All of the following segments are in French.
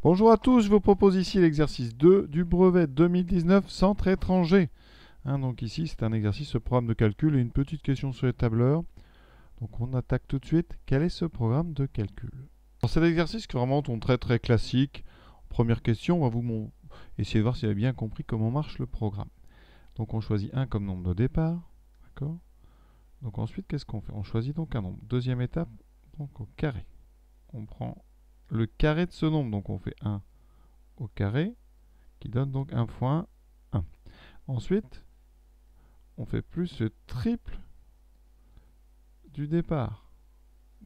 Bonjour à tous, je vous propose ici l'exercice 2 du brevet 2019 Centre étranger. Donc ici, c'est un exercice, ce programme de calcul et une petite question sur les tableurs. Donc on attaque tout de suite. Quel est ce programme de calcul? C'est l'exercice qui vraiment est très classique. Première question, on va essayer de voir si vous avez bien compris comment marche le programme. Donc on choisit 1 comme nombre de départ. D'accord. Donc ensuite, qu'est-ce qu'on fait? On choisit donc un nombre. Deuxième étape, donc au carré. On prend le carré de ce nombre, donc on fait 1 au carré, qui donne donc 1 fois 1. Ensuite, on fait plus le triple du départ.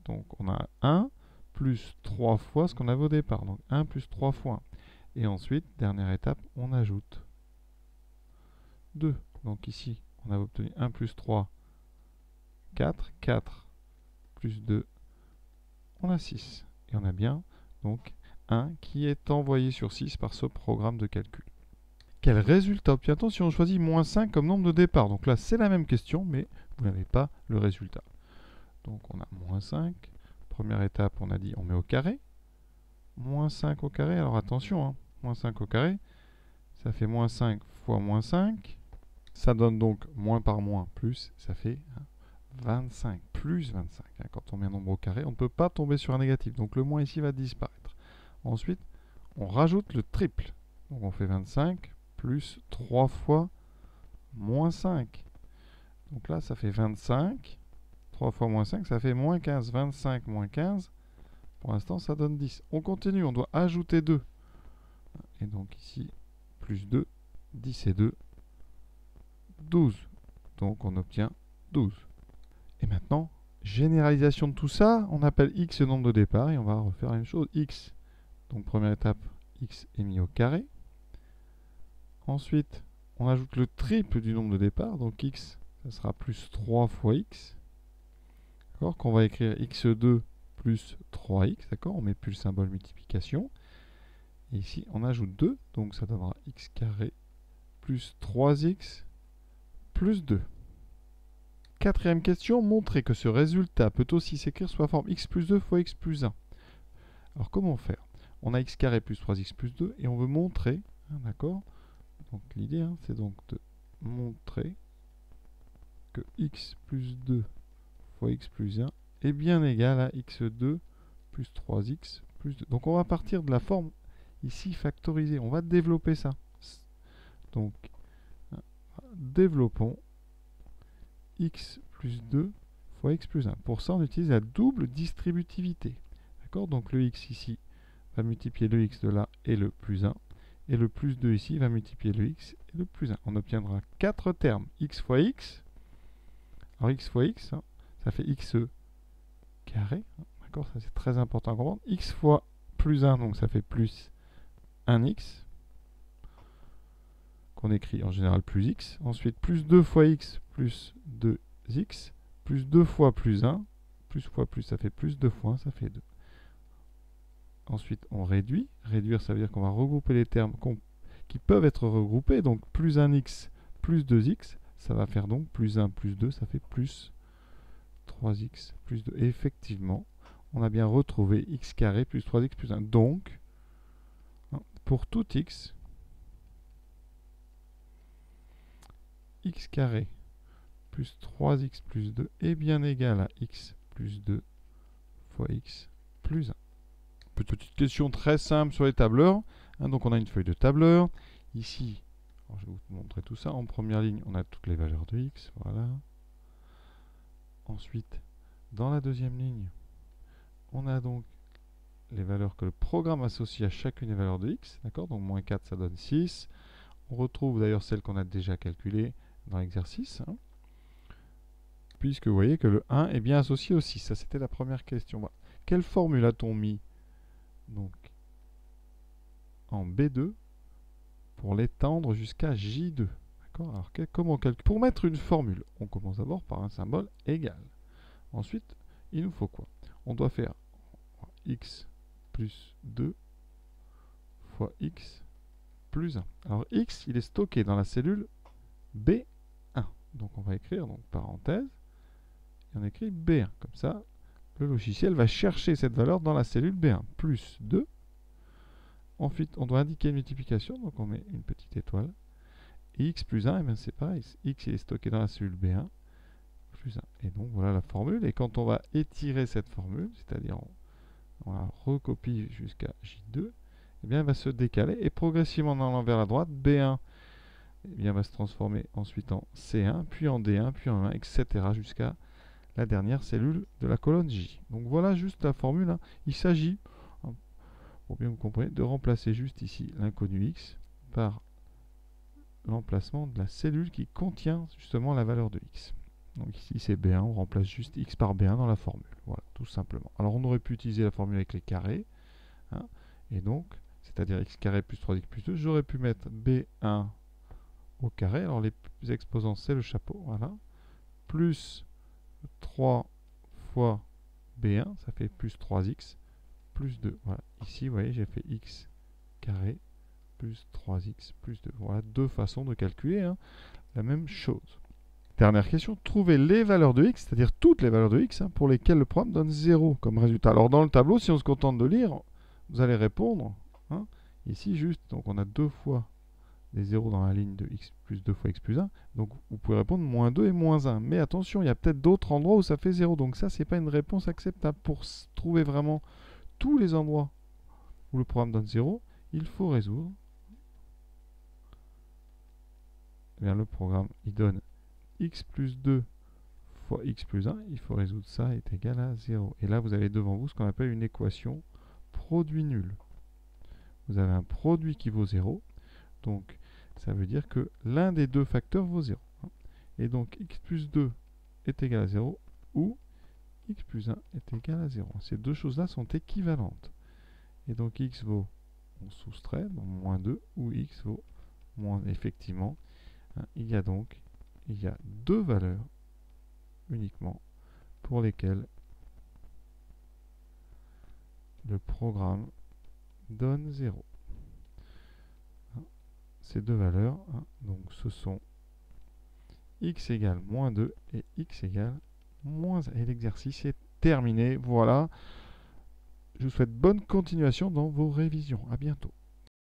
Donc on a 1 plus 3 fois ce qu'on avait au départ. Donc 1 plus 3 fois 1. Et ensuite, dernière étape, on ajoute 2. Donc ici, on a obtenu 1 plus 3, 4. 4 plus 2, on a 6. Et on a bien donc 1 qui est envoyé sur 6 par ce programme de calcul. Quel résultat obtient-on si on choisit moins 5 comme nombre de départ? Donc là, c'est la même question, mais vous n'avez pas le résultat. Donc on a moins 5. Première étape, on a dit on met au carré. Moins 5 au carré, alors attention, moins 5 au carré, ça fait moins 5 fois moins 5. Ça donne donc moins par moins plus, ça fait 25, plus 25. Quand on met un nombre au carré, on ne peut pas tomber sur un négatif, donc le moins ici va disparaître. Ensuite, on rajoute le triple. Donc on fait 25 plus 3 fois moins 5. Donc là, ça fait 25. 3 fois moins 5, ça fait moins 15. 25 moins 15, pour l'instant, ça donne 10. On continue, on doit ajouter 2. Et donc ici, plus 2, 10 et 2, 12. Donc on obtient 12. Et maintenant, généralisation de tout ça, on appelle x le nombre de départ et on va refaire la même chose. X, donc première étape, x est mis au carré. Ensuite, on ajoute le triple du nombre de départ, donc x, ça sera plus 3 fois x. D'accord, qu'on va écrire x2 plus 3x, d'accord, on met plus le symbole multiplication. Et ici, on ajoute 2, donc ça donnera x carré plus 3x plus 2. Quatrième question, montrer que ce résultat peut aussi s'écrire sous la forme x plus 2 fois x plus 1. Alors comment faire? On a x carré plus 3x plus 2 et on veut montrer, d'accord? Donc l'idée, c'est donc de montrer que x plus 2 fois x plus 1 est bien égal à x2 plus 3x plus 2. Donc on va partir de la forme ici factorisée. On va développer ça. Donc développons x plus 2 fois x plus 1. Pour ça, on utilise la double distributivité. D'accord? Donc le x ici va multiplier le x de là et le plus 1. Et le plus 2 ici va multiplier le x et le plus 1. On obtiendra 4 termes. X fois x. Alors x fois x, ça fait x carré. D'accord? Ça c'est très important à comprendre. X fois plus 1, donc ça fait plus 1x. Qu'on écrit en général plus x. Ensuite, plus 2 fois x plus 2x. Plus 2 fois plus 1. Plus fois plus, ça fait plus 2 fois 1, ça fait 2. Ensuite, on réduit. Réduire, ça veut dire qu'on va regrouper les termes qui peuvent être regroupés. Donc, plus 1x plus 2x, ça va faire donc plus 1 plus 2, ça fait plus 3x plus 2. Et effectivement, on a bien retrouvé x carré plus 3x plus 1. Donc, pour tout x carré plus 3x plus 2 est bien égal à x plus 2 fois x plus 1. Petite question très simple sur les tableurs. Donc on a une feuille de tableur. Ici, alors je vais vous montrer tout ça. En première ligne, on a toutes les valeurs de x. Voilà. Ensuite, dans la deuxième ligne, on a donc les valeurs que le programme associe à chacune des valeurs de x. D'accord? Donc moins 4, ça donne 6. On retrouve d'ailleurs celle qu'on a déjà calculée dans l'exercice. Puisque vous voyez que le 1 est bien associé au 6. Ça, c'était la première question. Voilà. Quelle formule a-t-on mis donc en B2 pour l'étendre jusqu'à J2? Alors, comment calculer? Pour mettre une formule, on commence d'abord par un symbole égal. Ensuite, il nous faut quoi? On doit faire x plus 2 fois x plus 1. Alors, x, il est stocké dans la cellule B1. Donc, on va écrire, donc, parenthèse, et on écrit B1. Comme ça, le logiciel va chercher cette valeur dans la cellule B1. Plus 2. Ensuite, on doit indiquer une multiplication, donc on met une petite étoile. Et x plus 1, eh bien c'est pareil, x est stocké dans la cellule B1 plus 1. Et donc voilà la formule. Et quand on va étirer cette formule, c'est-à-dire on la recopie jusqu'à J2, eh bien elle va se décaler et progressivement en allant vers la droite, B1 eh bien, va se transformer ensuite en C1, puis en D1, puis en 1, etc. jusqu'à la dernière cellule de la colonne J. Donc voilà juste la formule. Hein. Il s'agit, pour bien vous comprendre, de remplacer juste ici l'inconnu x par l'emplacement de la cellule qui contient justement la valeur de x. Donc ici c'est B1, on remplace juste x par B1 dans la formule. Voilà, tout simplement. Alors on aurait pu utiliser la formule avec les carrés. Hein, et donc, c'est-à-dire x carré plus 3x plus 2, j'aurais pu mettre B1 au carré. Alors les exposants c'est le chapeau, voilà. Plus 3 fois B1, ça fait plus 3x plus 2. Voilà, ici vous voyez j'ai fait x carré plus 3x plus 2. Voilà deux façons de calculer hein, la même chose. Dernière question, trouver les valeurs de x, c'est-à-dire toutes les valeurs de x, hein, pour lesquelles le programme donne 0 comme résultat. Alors dans le tableau, si on se contente de lire, vous allez répondre, hein, ici juste, donc on a deux fois des 0 dans la ligne de x plus 2 fois x plus 1, donc vous pouvez répondre moins 2 et moins 1. Mais attention, il y a peut-être d'autres endroits où ça fait 0, donc ça, c'est pas une réponse acceptable. Pour trouver vraiment tous les endroits où le programme donne 0, il faut résoudre. Eh bien, le programme, il donne x plus 2 fois x plus 1, il faut résoudre ça est égal à 0. Et là, vous avez devant vous ce qu'on appelle une équation produit nul. Vous avez un produit qui vaut 0, donc ça veut dire que l'un des deux facteurs vaut 0. Et donc x plus 2 est égal à 0 ou x plus 1 est égal à 0. Ces deux choses-là sont équivalentes. Et donc x vaut, on soustrait, donc moins 2, ou x vaut moins, effectivement, hein, il y a deux valeurs uniquement pour lesquelles le programme donne 0. Hein, ces deux valeurs, hein, donc ce sont x égale moins 2 et x égale moins 1. Et l'exercice est terminé. Voilà. Je vous souhaite bonne continuation dans vos révisions. À bientôt.